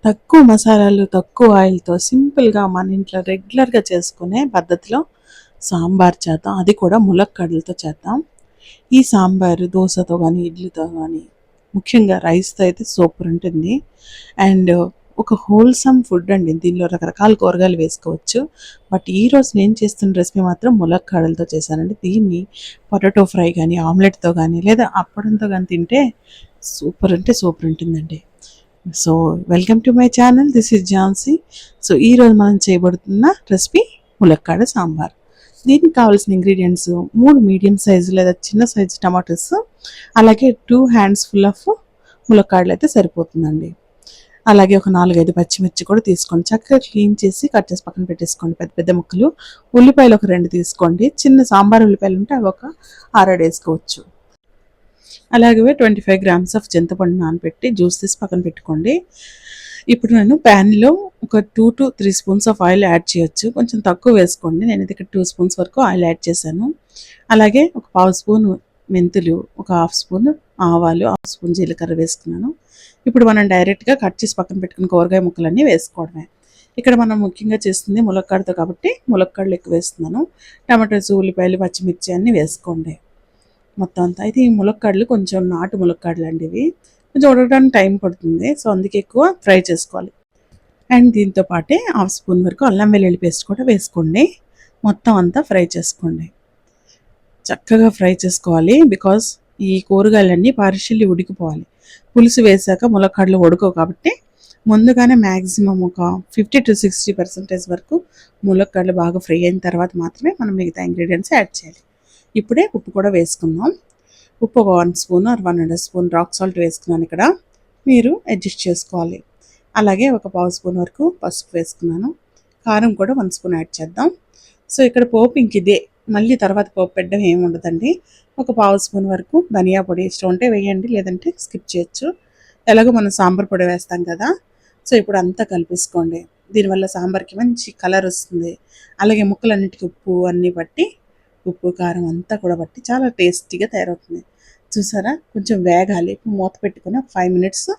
తక్కువ మసాలాలు, తక్కువ ఆయిల్‌తో సింపుల్‌గా మన ఇంట్లో రెగ్యులర్‌గా చేసుకునే పద్ధతిలో సాంబార్ చేద్దాం. అది కూడా ములక్కాడలతో చేద్దాం. ఈ సాంబారు దోసతో గానీ, ఇడ్లీతో గానీ, ముఖ్యంగా రైస్‌తో అయితే సూపర్ ఉంటుంది. అండ్ ఒక హోల్‌సమ్ ఫుడ్ అండి. దీనిలో రకరకాల కూరగాయలు వేసుకోవచ్చు. బట్ ఈరోజు నేను చేస్తున్న రెసిపీ మాత్రం ములక్కాడలతో చేశానండి. దీన్ని పొటాటో ఫ్రై గానీ, ఆమ్లెట్‌తో గానీ, లేదా అప్పడంతో గానీ తింటే సూపర్ అంటే సూపర్ ఉంటుందండి. So welcome to my channel. This is Jhansi. So ఈరోజు మనం చేయబడుతున్న రెసిపీ ములక్కాడ సాంబార్. దీనికి కావాల్సిన ఇంగ్రీడియంట్స్ 3 మీడియం సైజు లేదా చిన్న సైజు టమాటోస్, అలాగే 2 హ్యాండ్స్ ఫుల్ ఆఫ్ ములక్కాడలు అయితే సరిపోతుందండి. అలాగే ఒక 4-5 పచ్చిమిర్చి కూడా తీసుకోండి. చక్కగా క్లీన్ చేసి కట్ చేసి పక్కన పెట్టేసుకోండి పెద్ద పెద్ద ముక్కలు. ఉల్లిపాయలు ఒక 2 తీసుకోండి. చిన్న సాంబార్ ఉల్లిపాయలు ఉంటే అవి ఒక 6 వేసుకోవచ్చు. అలాగే 25 గ్రామ్స్ ఆఫ్ చింతపండు నానబెట్టి జ్యూస్ తీసి పక్కన పెట్టుకోండి. ఇప్పుడు నేను ప్యాన్లో ఒక 2-3 స్పూన్స్ ఆఫ్ ఆయిల్ యాడ్ చేయొచ్చు. కొంచెం తక్కువ వేసుకోండి. నేను ఇక్కడ 2 స్పూన్స్ వరకు ఆయిల్ యాడ్ చేశాను. అలాగే ఒక 1/2 స్పూన్ మెంతులు, ఒక 1/2 స్పూన్ ఆవాలు, 1/2 స్పూన్ జీలకర్ర వేసుకున్నాను. ఇప్పుడు మనం డైరెక్ట్గా కట్ చేసి పక్కన పెట్టుకున్న కూరగాయ ముక్కలన్నీ వేసుకోవడమే. ఇక్కడ మనం ముఖ్యంగా చేస్తుంది ములక్కాడతో కాబట్టి ములక్కాడలు ఎక్కువ వేస్తున్నాను. టమాటోస్, ఉల్లిపాయలు, పచ్చిమిర్చి అన్నీ వేసుకోండి మొత్తం అంతా. అయితే ఈ ములక్కాడలు కొంచెం నాటు ములక్కాడలు అండి ఇవి. కొంచెం ఉడకడానికి టైం పడుతుంది. సో అందుకే ఎక్కువ ఫ్రై చేసుకోవాలి. అండ్ దీంతో పాటే 1/2 స్పూన్ వరకు అల్లం వెల్లుల్లి పేస్ట్ కూడా వేసుకోండి. మొత్తం అంతా ఫ్రై చేసుకోండి. చక్కగా ఫ్రై చేసుకోవాలి. బికాజ్ ఈ కూరగాయలన్నీ పార్షియల్లీ ఉడికిపోవాలి. పులుసు వేసాక ములక్కాడలు ఉడకవు కాబట్టి ముందుగానే మ్యాక్సిమం ఒక 50-60% వరకు ములక్కాడలు బాగా ఫ్రై అయిన తర్వాత మాత్రమే మనం మిగతా ఇంగ్రీడియంట్స్ యాడ్ చేయాలి. ఇప్పుడే ఉప్పు కూడా వేసుకుందాం. ఉప్పు ఒక 1 spoon or 1.5 spoon rock salt వేసుకున్నాను. ఇక్కడ మీరు అడ్జస్ట్ చేసుకోవాలి. అలాగే ఒక 1/2 స్పూన్ వరకు పసుపు వేసుకున్నాను. కారం కూడా 1 స్పూన్ యాడ్ చేద్దాం. సో ఇక్కడ పోపు ఇంక ఇదే, మళ్ళీ తర్వాత పోపు పెట్టడం ఏమి ఉండదండి. ఒక 1/2 స్పూన్ వరకు ధనియా పొడి ఇష్టం ఉంటే వేయండి, లేదంటే స్కిప్ చేయొచ్చు. ఎలాగో మనం సాంబార్ పొడి వేస్తాం కదా. సో ఇప్పుడు అంతా కలిపేసుకోండి. దీనివల్ల సాంబార్కి మంచి కలర్ వస్తుంది. అలాగే ముక్కలన్నిటికీ ఉప్పు అన్నీ బట్టి, ఉప్పు కారం అంతా కూడా బట్టి చాలా టేస్టీగా తయారవుతుంది. చూసారా, కొంచెం వేగాలి. మూత పెట్టుకుని 5 మినిట్స్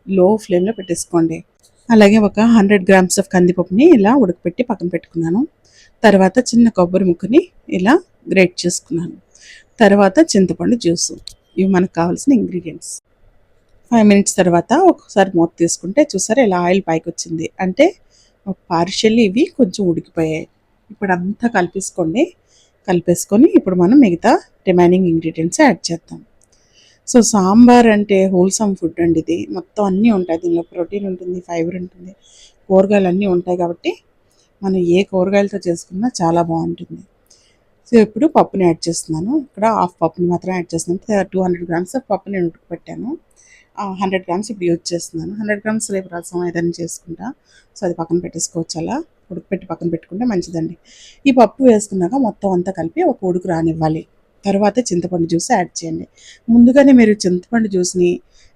లో ఫ్లేమ్లో పెట్టేసుకోండి. అలాగే ఒక 100 గ్రామ్స్ ఆఫ్ కందిపప్పుని ఇలా ఉడకపెట్టి పక్కన పెట్టుకున్నాను. తర్వాత చిన్న కొబ్బరి ముక్కని ఇలా గ్రేట్ చేసుకున్నాను. తర్వాత చింతపండు జ్యూసు. ఇవి మనకు కావాల్సిన ఇంగ్రీడియంట్స్. 5 మినిట్స్ తర్వాత ఒకసారి మూత తీసుకుంటే చూసారా ఇలా ఆయిల్ పైకి వచ్చింది. అంటే పార్షియల్లీ ఇవి కొంచెం ఉడికిపోయాయి. ఇప్పుడు అంతా కలిపేసుకొని ఇప్పుడు మనం మిగతా రిమైనింగ్ ఇంగ్రీడియంట్స్ యాడ్ చేద్దాం. సో సాంబార్ అంటే హోల్సమ్ ఫుడ్ అండి ఇది. మొత్తం అన్నీ ఉంటాయి. దీనిలో ప్రోటీన్ ఉంటుంది, ఫైబర్ ఉంటుంది, కూరగాయలు అన్నీ ఉంటాయి కాబట్టి మనం ఏ కూరగాయలతో చేసుకున్నా చాలా బాగుంటుంది. సో ఇప్పుడు పప్పుని యాడ్ చేస్తున్నాను. ఇక్కడ హాఫ్ పప్పుని మాత్రం యాడ్ చేస్తున్నాను. 200 గ్రామ్స్ ఆఫ్ పప్పుని ఉడకపెట్టాను. 100 గ్రామ్స్ ఇప్పుడు యూజ్ చేస్తున్నాను. 100 గ్రామ్స్ రేపు రసం ఏదైనా చేసుకుంటా. సో అది పక్కన పెట్టేసుకోవచ్చు. అలా ఉడకపెట్టి పక్కన పెట్టుకుంటే మంచిదండి. ఈ పప్పు వేసుకున్నాక మొత్తం అంతా కలిపి ఒక ఉడుకు రానివ్వాలి. తర్వాత చింతపండు జ్యూస్ యాడ్ చేయండి. ముందుగానే మీరు చింతపండు జ్యూస్ని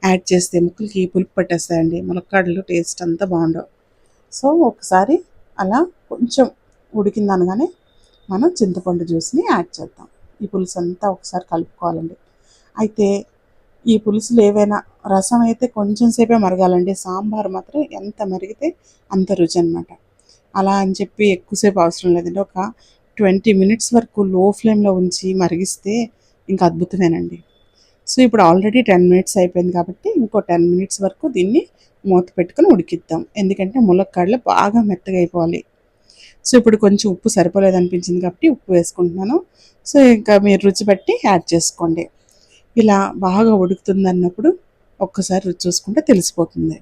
యాడ్ చేస్తే ముక్కలకి పులుపు పట్టేస్తాయండి. ములక్కాడలు టేస్ట్ అంతా బాగుండవు. సో ఒకసారి అలా కొంచెం ఉడికిందనగానే మనం చింతపండు జ్యూస్ని యాడ్ చేద్దాం. ఈ పులుసు అంతా ఒకసారి కలుపుకోవాలండి. అయితే ఈ పులుసులు ఏవైనా రసం అయితే కొంచెం సేపే మరగాలండి. సాంబార్ మాత్రం ఎంత మరిగితే అంత రుచి అనమాట. అలా అని చెప్పి ఎక్కువసేపు అవసరం లేదండి. ఒక 20 మినిట్స్ వరకు లో ఫ్లేమ్లో ఉంచి మరిగిస్తే ఇంకా అద్భుతమేనండి. సో ఇప్పుడు ఆల్రెడీ 10 మినిట్స్ అయిపోయింది కాబట్టి ఇంకో 10 మినిట్స్ వరకు దీన్ని మూత పెట్టుకొని ఉడికిద్దాం. ఎందుకంటే ములక్కాడలు బాగా మెత్తగా అయిపోవాలి. సో ఇప్పుడు కొంచెం ఉప్పు సరిపోలేదు అనిపించింది కాబట్టి ఉప్పు వేసుకుంటున్నాను. సో ఇంకా మీరు రుచి బట్టి యాడ్ చేసుకోండి. ఇలా బాగా ఉడుకుతుంది అన్నప్పుడు ఒక్కసారి రుచి చూసుకుంటే తెలిసిపోతుంది.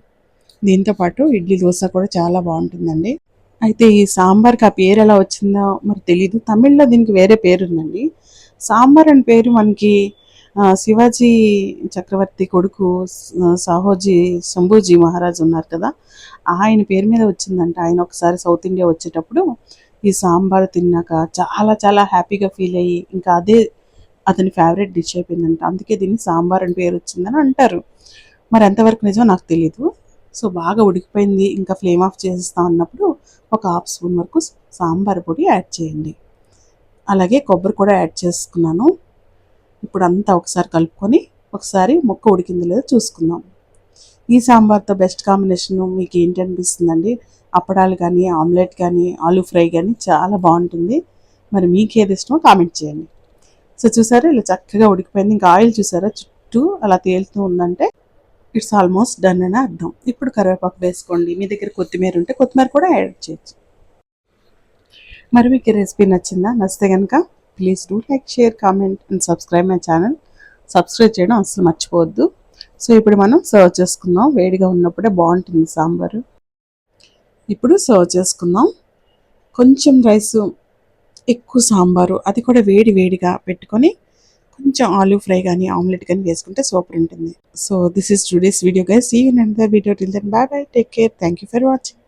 దీంతోపాటు ఇడ్లీ దోశ కూడా చాలా బాగుంటుందండి. అయితే ఈ సాంబార్కి ఆ పేరు ఎలా వచ్చిందో మరి తెలీదు. తమిళ్లో దీనికి వేరే పేరు ఉందండి. సాంబార్ అని పేరు మనకి శివాజీ చక్రవర్తి కొడుకు సాహోజీ శంభూజీ మహారాజ్ ఉన్నారు కదా, ఆయన పేరు మీద వచ్చిందంట. ఆయన ఒకసారి సౌత్ ఇండియా వచ్చేటప్పుడు ఈ సాంబార్ తిన్నాక చాలా చాలా హ్యాపీగా ఫీల్ అయ్యి ఇంకా అదే అతని ఫేవరెట్ డిష్ అయిపోయిందంట. అందుకే దీన్ని సాంబార్ అని పేరు వచ్చిందని అంటారు. మరి ఎంతవరకు నిజమో నాకు తెలీదు. సో బాగా ఉడికిపోయింది, ఇంకా ఫ్లేమ్ ఆఫ్ చేసేస్తాం అన్నప్పుడు ఒక 1/2 స్పూన్ వరకు సాంబార్ పొడి యాడ్ చేయండి. అలాగే కొబ్బరి కూడా యాడ్ చేసుకున్నాను. ఇప్పుడు అంతా ఒకసారి కలుపుకొని ఒకసారి ముక్క ఉడికిందో లేదో చూసుకుందాం. ఈ సాంబార్తో బెస్ట్ కాంబినేషన్ మీకు ఏంటి అనిపిస్తుందండి? అప్పడాలు కానీ, ఆమ్లెట్ కానీ, ఆలూ ఫ్రై కానీ చాలా బాగుంటుంది. మరి మీకు ఏది ఇష్టమో కామెంట్ చేయండి. సో చూసారా ఇలా చక్కగా ఉడికిపోయింది. ఇంకా ఆయిల్ చూసారా చుట్టూ అలా తేలుతూ ఉందంటే ఇట్స్ ఆల్మోస్ట్ డన్ అని అర్థం. ఇప్పుడు కరివేపాకు వేసుకోండి. మీ దగ్గర కొత్తిమీర ఉంటే కొత్తిమీర కూడా యాడ్ చేయొచ్చు. మరి మీకు ఈ రెసిపీ నచ్చిందా? నచ్చితే కనుక please do like, share, comment and subscribe my channel. Subscribe చేయడం అస్సలు మర్చిపోవద్దు. సో ఇప్పుడు మనం సర్వ్ చేసుకుందాం. వేడిగా ఉన్నప్పుడే బాగుంటుంది సాంబారు. ఇప్పుడు సర్వ్ చేసుకుందాం. కొంచెం రైసు, ఎక్కువ సాంబారు, అది కూడా వేడి వేడిగా పెట్టుకొని కొంచెం ఆలూ ఫ్రై కానీ, ఆమ్లెట్ కానీ వేసుకుంటే సూపర్ ఉంటుంది. So this is today's video guys. See you in another video. Till then bye bye. Take care. Thank you for watching.